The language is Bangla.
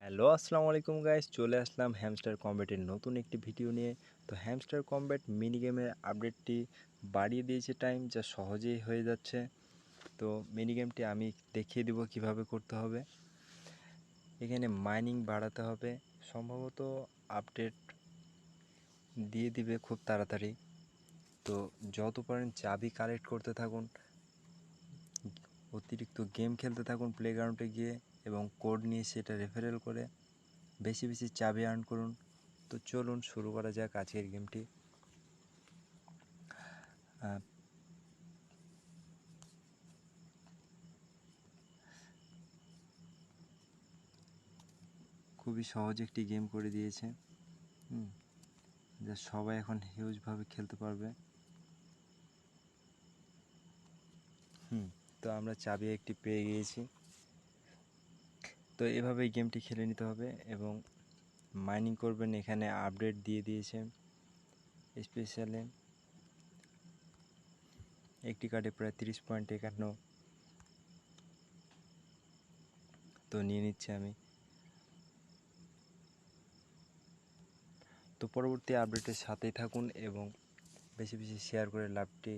হ্যালো, আসসালামু আলাইকুম গাইস। চলে আসলাম হ্যামস্টার কম্ব্যাটের নতুন একটি ভিডিও নিয়ে। তো হ্যামস্টার কম্ব্যাট মিনি গেমের আপডেটটি বাড়িয়ে দিয়েছে টাইম, যা সহজেই হয়ে যাচ্ছে। তো মিনি গেমটি আমি দেখিয়ে দিব কিভাবে করতে হবে। এখানে মাইনিং বাড়াতে হবে, সম্ভবত আপডেট দিয়ে দিবে খুব তাড়াতাড়ি। তো যত পারেন চাবি কালেক্ট করতে থাকুন, অতিরিক্ত গেম খেলতে থাকুন প্লেগ্রাউন্ডে গিয়ে, এবং কোড নিয়ে সেটা রেফারেল করে বেশি বেশি চাবি আর্ন করুন। তো চলুন শুরু করা যাক আজকের গেমটি। খুবই সহজ একটি গেম করে দিয়েছে, যা সবাই এখন হিউজভাবে খেলতে পারবে। তো আমরা চাবি একটি পেয়ে গিয়েছি। তো এভাবেই গেমটি খেলে নিতে হবে এবং মাইনিং করবেন। এখানে আপডেট দিয়ে দিয়েছে, স্পেশালি একটি কার্ডে প্রায় 30.51। তো নিয়ে নিচ্ছি আমি। তো পরবর্তী আপডেটের সাথেই থাকুন এবং বেশি বেশি শেয়ার করে লাভটি